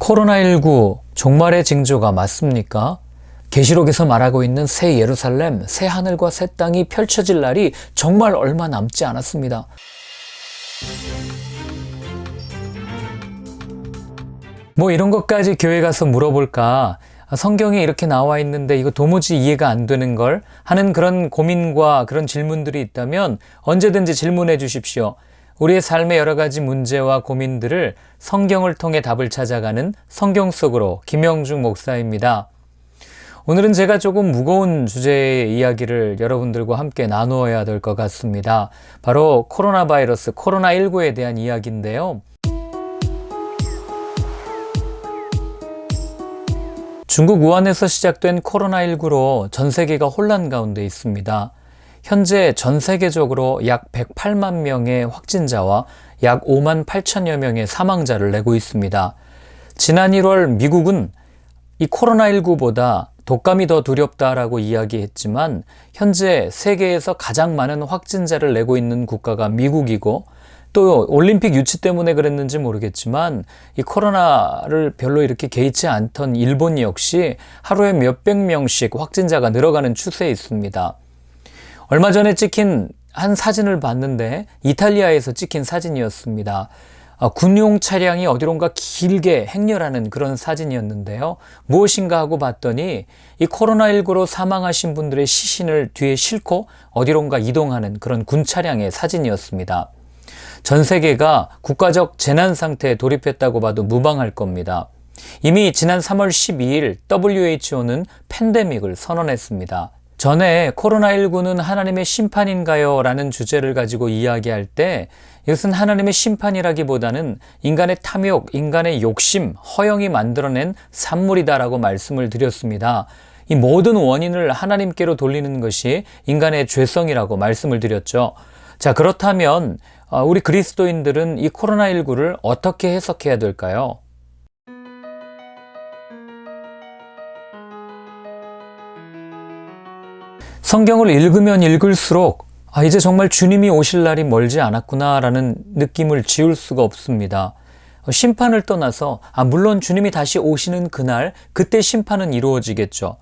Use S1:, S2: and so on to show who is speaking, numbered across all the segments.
S1: 코로나19 종말의 징조가 맞습니까? 계시록에서 말하고 있는 새 예루살렘, 새 하늘과 새 땅이 펼쳐질 날이 정말 얼마 남지 않았습니다. 뭐 이런 것까지 교회 가서 물어볼까? 성경에 이렇게 나와 있는데 이거 도무지 이해가 안 되는 걸 하는 그런 고민과 그런 질문들이 있다면 언제든지 질문해 주십시오. 우리의 삶의 여러 가지 문제와 고민들을 성경을 통해 답을 찾아가는 성경 속으로 김영중 목사입니다. 오늘은 제가 조금 무거운 주제의 이야기를 여러분들과 함께 나누어야 될 것 같습니다. 바로 코로나 바이러스, 코로나19에 대한 이야기인데요. 중국 우한에서 시작된 코로나19로 전 세계가 혼란 가운데 있습니다. 현재 전 세계적으로 약 108만 명의 확진자와 약 5만 8천여 명의 사망자를 내고 있습니다. 지난 1월 미국은 이 코로나19보다 독감이 더 두렵다라고 이야기했지만 현재 세계에서 가장 많은 확진자를 내고 있는 국가가 미국이고 또 올림픽 유치 때문에 그랬는지 모르겠지만 이 코로나를 별로 이렇게 개의치 않던 일본 역시 하루에 몇백 명씩 확진자가 늘어가는 추세에 있습니다. 얼마 전에 찍힌 한 사진을 봤는데 이탈리아에서 찍힌 사진이었습니다. 군용 차량이 어디론가 길게 행렬하는 그런 사진이었는데요. 무엇인가 하고 봤더니 이 코로나19로 사망하신 분들의 시신을 뒤에 싣고 어디론가 이동하는 그런 군 차량의 사진이었습니다. 전 세계가 국가적 재난 상태에 돌입했다고 봐도 무방할 겁니다. 이미 지난 3월 12일 WHO는 팬데믹을 선언했습니다. 전에 코로나19는 하나님의 심판인가요? 라는 주제를 가지고 이야기할 때 이것은 하나님의 심판이라기보다는 인간의 탐욕, 인간의 욕심, 허영이 만들어낸 산물이다라고 말씀을 드렸습니다. 이 모든 원인을 하나님께로 돌리는 것이 인간의 죄성이라고 말씀을 드렸죠. 자, 그렇다면 우리 그리스도인들은 이 코로나19를 어떻게 해석해야 될까요? 성경을 읽으면 읽을수록 이제 정말 주님이 오실 날이 멀지 않았구나 라는 느낌을 지울 수가 없습니다. 심판을 떠나서 물론 주님이 다시 오시는 그날 그때 심판은 이루어지겠죠.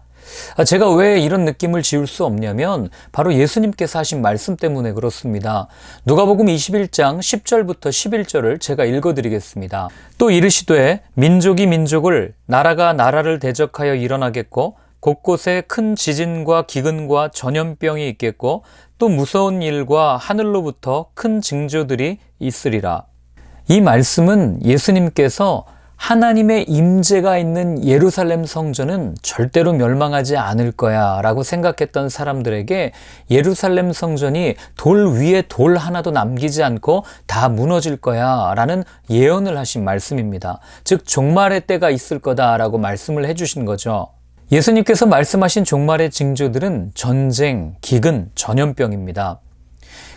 S1: 제가 왜 이런 느낌을 지울 수 없냐면 바로 예수님께서 하신 말씀 때문에 그렇습니다. 누가복음 21장 10절부터 11절을 제가 읽어드리겠습니다. 또 이르시되 민족이 민족을 나라가 나라를 대적하여 일어나겠고 곳곳에 큰 지진과 기근과 전염병이 있겠고 또 무서운 일과 하늘로부터 큰 징조들이 있으리라. 이 말씀은 예수님께서 하나님의 임재가 있는 예루살렘 성전은 절대로 멸망하지 않을 거야 라고 생각했던 사람들에게 예루살렘 성전이 돌 위에 돌 하나도 남기지 않고 다 무너질 거야 라는 예언을 하신 말씀입니다. 즉 종말의 때가 있을 거다 라고 말씀을 해주신 거죠. 예수님께서 말씀하신 종말의 징조들은 전쟁, 기근, 전염병입니다.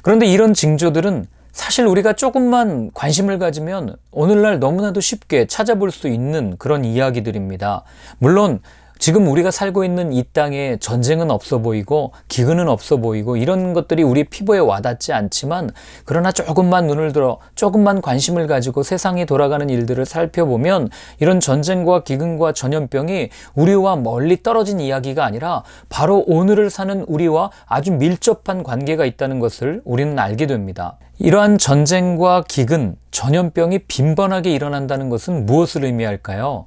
S1: 그런데 이런 징조들은 사실 우리가 조금만 관심을 가지면 오늘날 너무나도 쉽게 찾아볼 수 있는 그런 이야기들입니다. 물론 지금 우리가 살고 있는 이 땅에 전쟁은 없어 보이고 기근은 없어 보이고 이런 것들이 우리 피부에 와닿지 않지만 그러나 조금만 눈을 들어 조금만 관심을 가지고 세상이 돌아가는 일들을 살펴보면 이런 전쟁과 기근과 전염병이 우리와 멀리 떨어진 이야기가 아니라 바로 오늘을 사는 우리와 아주 밀접한 관계가 있다는 것을 우리는 알게 됩니다. 이러한 전쟁과 기근, 전염병이 빈번하게 일어난다는 것은 무엇을 의미할까요?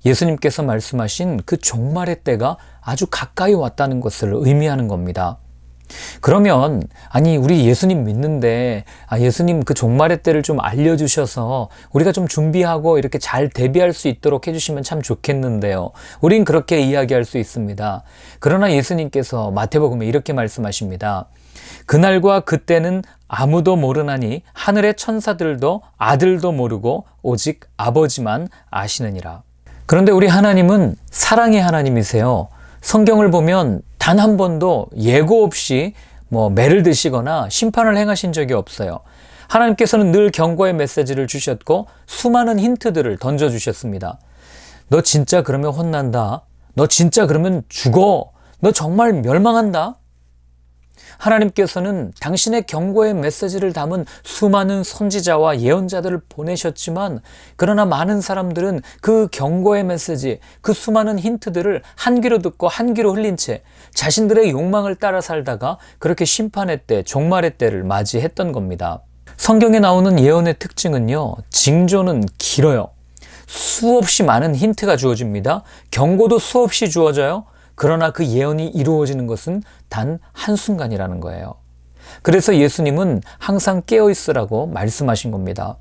S1: 예수님께서 말씀하신 그 종말의 때가 아주 가까이 왔다는 것을 의미하는 겁니다. 그러면 우리 예수님 믿는데 예수님 그 종말의 때를 좀 알려주셔서 우리가 좀 준비하고 이렇게 잘 대비할 수 있도록 해주시면 참 좋겠는데요. 우린 그렇게 이야기할 수 있습니다. 그러나 예수님께서 마태복음에 이렇게 말씀하십니다. 그날과 그때는 아무도 모르나니 하늘의 천사들도 아들도 모르고 오직 아버지만 아시느니라. 그런데 우리 하나님은 사랑의 하나님이세요. 성경을 보면 단 한 번도 예고 없이 매를 드시거나 심판을 행하신 적이 없어요. 하나님께서는 늘 경고의 메시지를 주셨고 수많은 힌트들을 던져주셨습니다. 너 진짜 그러면 혼난다. 너 진짜 그러면 죽어. 너 정말 멸망한다. 하나님께서는 당신의 경고의 메시지를 담은 수많은 선지자와 예언자들을 보내셨지만, 그러나 많은 사람들은 그 경고의 메시지, 그 수많은 힌트들을 한 귀로 듣고 한 귀로 흘린 채 자신들의 욕망을 따라 살다가 그렇게 심판의 때, 종말의 때를 맞이했던 겁니다. 성경에 나오는 예언의 특징은요, 징조는 길어요. 수없이 많은 힌트가 주어집니다. 경고도 수없이 주어져요. 그러나 그 예언이 이루어지는 것은 단 한순간이라는 거예요. 그래서 예수님은 항상 깨어있으라고 말씀하신 겁니다.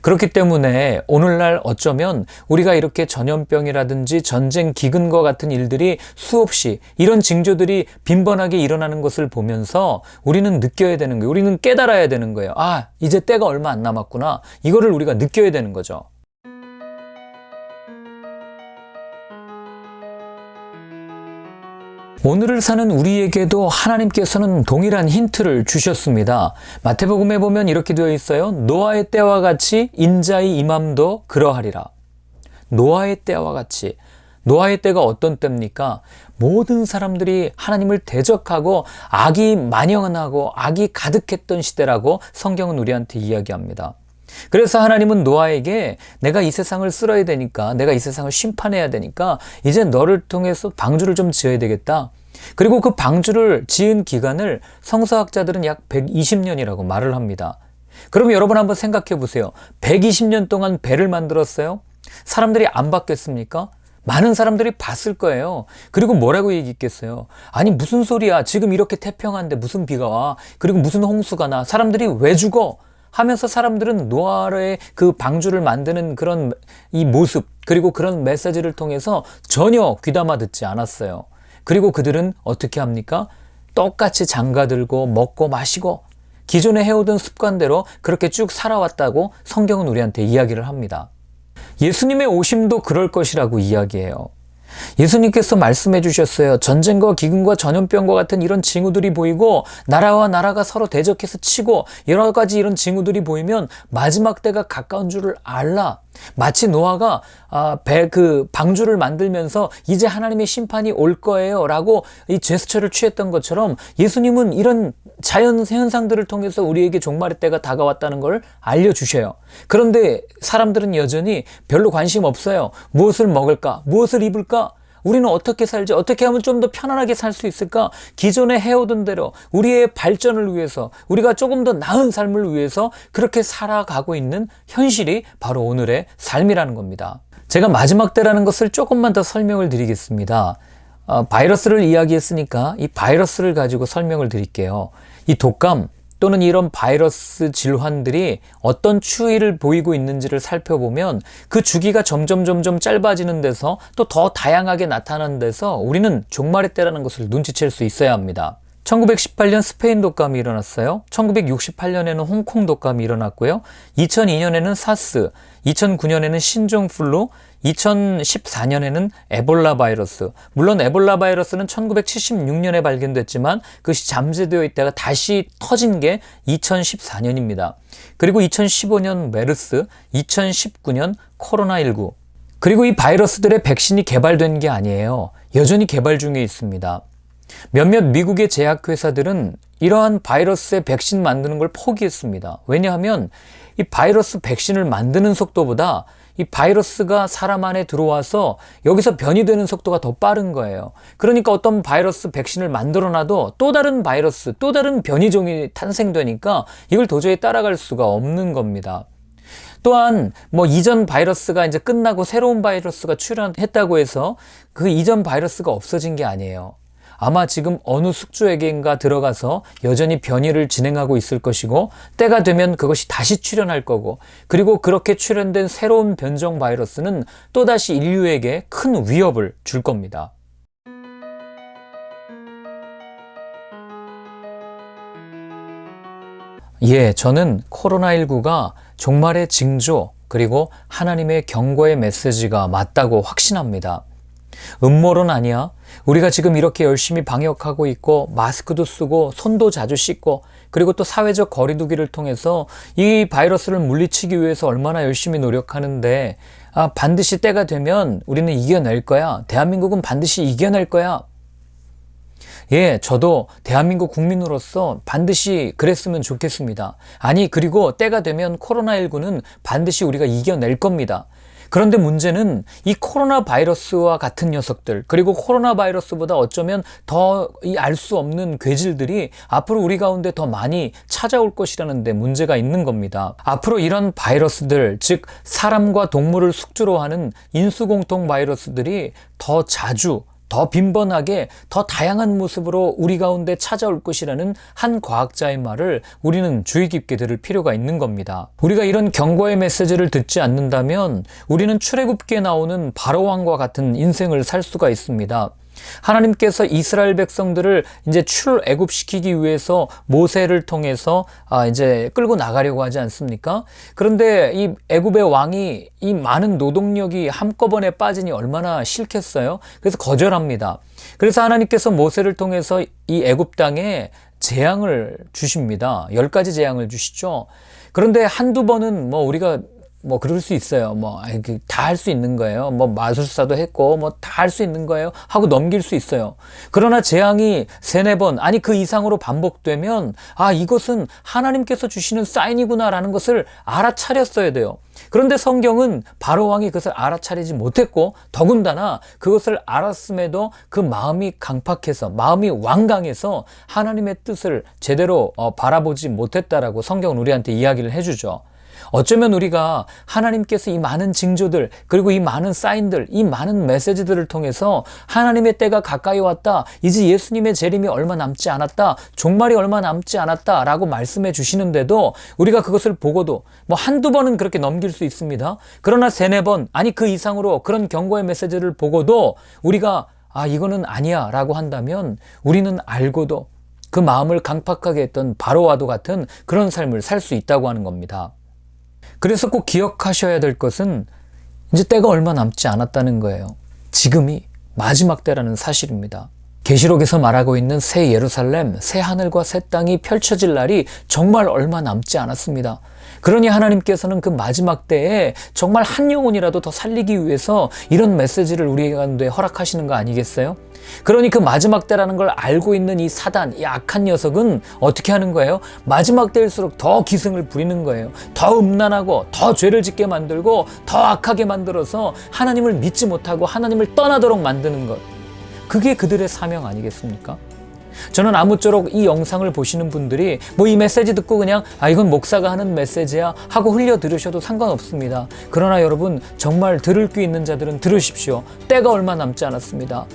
S1: 그렇기 때문에 오늘날 어쩌면 우리가 이렇게 전염병이라든지 전쟁, 기근과 같은 일들이 수없이, 이런 징조들이 빈번하게 일어나는 것을 보면서 우리는 느껴야 되는 거예요. 우리는 깨달아야 되는 거예요. 아, 이제 때가 얼마 안 남았구나. 이거를 우리가 느껴야 되는 거죠. 오늘을 사는 우리에게도 하나님께서는 동일한 힌트를 주셨습니다. 마태복음에 보면 이렇게 되어 있어요. 노아의 때와 같이 인자의 임함도 그러하리라. 노아의 때와 같이. 노아의 때가 어떤 때입니까? 모든 사람들이 하나님을 대적하고 악이 만연하고 악이 가득했던 시대라고 성경은 우리한테 이야기합니다. 그래서 하나님은 노아에게 내가 이 세상을 쓸어야 되니까, 내가 이 세상을 심판해야 되니까 이제 너를 통해서 방주를 좀 지어야 되겠다. 그리고 그 방주를 지은 기간을 성서학자들은 약 120년이라고 말을 합니다. 그럼 여러분 한번 생각해 보세요. 120년 동안 배를 만들었어요? 사람들이 안 봤겠습니까? 많은 사람들이 봤을 거예요. 그리고 뭐라고 얘기했겠어요? 아니 무슨 소리야, 지금 이렇게 태평한데 무슨 비가 와, 그리고 무슨 홍수가 나, 사람들이 왜 죽어? 하면서 사람들은 노아의 그 방주를 만드는 그런 이 모습, 그리고 그런 메시지를 통해서 전혀 귀담아 듣지 않았어요. 그리고 그들은 어떻게 합니까? 똑같이 장가들고 먹고 마시고 기존에 해오던 습관대로 그렇게 쭉 살아왔다고 성경은 우리한테 이야기를 합니다. 예수님의 오심도 그럴 것이라고 이야기해요. 예수님께서 말씀해 주셨어요. 전쟁과 기근과 전염병과 같은 이런 징후들이 보이고 나라와 나라가 서로 대적해서 치고 여러 가지 이런 징후들이 보이면 마지막 때가 가까운 줄을 알라. 마치 노아가 그 방주를 만들면서 이제 하나님의 심판이 올 거예요 라고 이 제스처를 취했던 것처럼 예수님은 이런 자연 현상들을 통해서 우리에게 종말의 때가 다가왔다는 걸 알려주셔요. 그런데 사람들은 여전히 별로 관심 없어요. 무엇을 먹을까? 무엇을 입을까? 우리는 어떻게 살지? 어떻게 하면 좀 더 편안하게 살 수 있을까? 기존에 해오던 대로 우리의 발전을 위해서, 우리가 조금 더 나은 삶을 위해서 그렇게 살아가고 있는 현실이 바로 오늘의 삶이라는 겁니다. 제가 마지막 때라는 것을 조금만 더 설명을 드리겠습니다. 바이러스를 이야기했으니까 이 바이러스를 가지고 설명을 드릴게요. 이 독감 또는 이런 바이러스 질환들이 어떤 추이를 보이고 있는지를 살펴보면 그 주기가 점점 짧아지는 데서 또 더 다양하게 나타나는 데서 우리는 종말의 때라는 것을 눈치챌 수 있어야 합니다. 1918년 스페인 독감이 일어났어요. 1968년에는 홍콩 독감이 일어났고요. 2002년에는 사스, 2009년에는 신종플루, 2014년에는 에볼라 바이러스. 물론 에볼라 바이러스는 1976년에 발견됐지만 그것이 잠재되어 있다가 다시 터진 게 2014년입니다. 그리고 2015년 메르스, 2019년 코로나19. 그리고 이 바이러스들의 백신이 개발된 게 아니에요. 여전히 개발 중에 있습니다. 몇몇 미국의 제약회사들은 이러한 바이러스의 백신 만드는 걸 포기했습니다. 왜냐하면 이 바이러스 백신을 만드는 속도보다 이 바이러스가 사람 안에 들어와서 여기서 변이되는 속도가 더 빠른 거예요. 그러니까 어떤 바이러스 백신을 만들어놔도 또 다른 바이러스, 또 다른 변이종이 탄생되니까 이걸 도저히 따라갈 수가 없는 겁니다. 또한 이전 바이러스가 이제 끝나고 새로운 바이러스가 출현했다고 해서 그 이전 바이러스가 없어진 게 아니에요. 아마 지금 어느 숙주에게인가 들어가서 여전히 변이를 진행하고 있을 것이고 때가 되면 그것이 다시 출현할 거고, 그리고 그렇게 출현된 새로운 변종 바이러스는 또다시 인류에게 큰 위협을 줄 겁니다. 저는 코로나19가 종말의 징조 그리고 하나님의 경고의 메시지가 맞다고 확신합니다. 음모론 아니야. 우리가 지금 이렇게 열심히 방역하고 있고 마스크도 쓰고 손도 자주 씻고 그리고 또 사회적 거리두기를 통해서 이 바이러스를 물리치기 위해서 얼마나 열심히 노력하는데 반드시 때가 되면 우리는 이겨낼 거야. 대한민국은 반드시 이겨낼 거야. 예, 저도 대한민국 국민으로서 반드시 그랬으면 좋겠습니다. 아니, 그리고 때가 되면 코로나19는 반드시 우리가 이겨낼 겁니다. 그런데 문제는 이 코로나 바이러스와 같은 녀석들, 그리고 코로나 바이러스보다 어쩌면 더 알 수 없는 괴질들이 앞으로 우리 가운데 더 많이 찾아올 것이라는 데 문제가 있는 겁니다. 앞으로 이런 바이러스들, 즉 사람과 동물을 숙주로 하는 인수공통 바이러스들이 더 자주, 더 빈번하게, 더 다양한 모습으로 우리 가운데 찾아올 것이라는 한 과학자의 말을 우리는 주의 깊게 들을 필요가 있는 겁니다. 우리가 이런 경고의 메시지를 듣지 않는다면 우리는 출애굽기에 나오는 바로왕과 같은 인생을 살 수가 있습니다. 하나님께서 이스라엘 백성들을 이제 출애굽시키기 위해서 모세를 통해서 이제 끌고 나가려고 하지 않습니까? 그런데 이 애굽의 왕이 이 많은 노동력이 한꺼번에 빠지니 얼마나 싫겠어요? 그래서 거절합니다. 그래서 하나님께서 모세를 통해서 이 애굽 땅에 재앙을 주십니다. 10가지 재앙을 주시죠. 그런데 한두 번은 우리가 그럴 수 있어요. 다 할 수 있는 거예요. 마술사도 했고, 다 할 수 있는 거예요. 하고 넘길 수 있어요. 그러나 재앙이 3-4번, 아니 그 이상으로 반복되면, 이것은 하나님께서 주시는 사인이구나라는 것을 알아차렸어야 돼요. 그런데 성경은 바로왕이 그것을 알아차리지 못했고, 더군다나 그것을 알았음에도 그 마음이 강팍해서, 마음이 완강해서 하나님의 뜻을 제대로 바라보지 못했다라고 성경은 우리한테 이야기를 해주죠. 어쩌면 우리가 하나님께서 이 많은 징조들, 그리고 이 많은 사인들, 이 많은 메시지들을 통해서 하나님의 때가 가까이 왔다, 이제 예수님의 재림이 얼마 남지 않았다, 종말이 얼마 남지 않았다 라고 말씀해 주시는데도 우리가 그것을 보고도 한두 번은 그렇게 넘길 수 있습니다. 그러나 3-4번, 아니 그 이상으로 그런 경고의 메시지를 보고도 우리가 이거는 아니야 라고 한다면 우리는 알고도 그 마음을 강팍하게 했던 바로와도 같은 그런 삶을 살 수 있다고 하는 겁니다. 그래서 꼭 기억하셔야 될 것은 이제 때가 얼마 남지 않았다는 거예요. 지금이 마지막 때라는 사실입니다. 계시록에서 말하고 있는 새 예루살렘, 새 하늘과 새 땅이 펼쳐질 날이 정말 얼마 남지 않았습니다. 그러니 하나님께서는 그 마지막 때에 정말 한 영혼이라도 더 살리기 위해서 이런 메시지를 우리 가운데 허락하시는 거 아니겠어요? 그러니 그 마지막 때라는 걸 알고 있는 이 사단, 이 악한 녀석은 어떻게 하는 거예요? 마지막 때일수록 더 기승을 부리는 거예요. 더 음란하고 더 죄를 짓게 만들고 더 악하게 만들어서 하나님을 믿지 못하고 하나님을 떠나도록 만드는 것. 그게 그들의 사명 아니겠습니까? 저는 아무쪼록 이 영상을 보시는 분들이 이 메시지 듣고 그냥 이건 목사가 하는 메시지야 하고 흘려 들으셔도 상관없습니다. 그러나 여러분, 정말 들을 귀 있는 자들은 들으십시오. 때가 얼마 남지 않았습니다.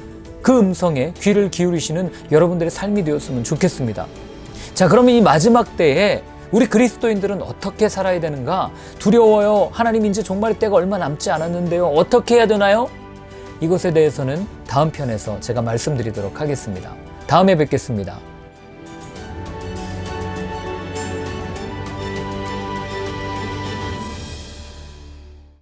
S1: 그 음성에 귀를 기울이시는 여러분들의 삶이 되었으면 좋겠습니다. 자, 그러면 이 마지막 때에 우리 그리스도인들은 어떻게 살아야 되는가? 두려워요. 하나님 이제 종말의 때가 얼마 남지 않았는데요. 어떻게 해야 되나요? 이것에 대해서는 다음 편에서 제가 말씀드리도록 하겠습니다. 다음에 뵙겠습니다.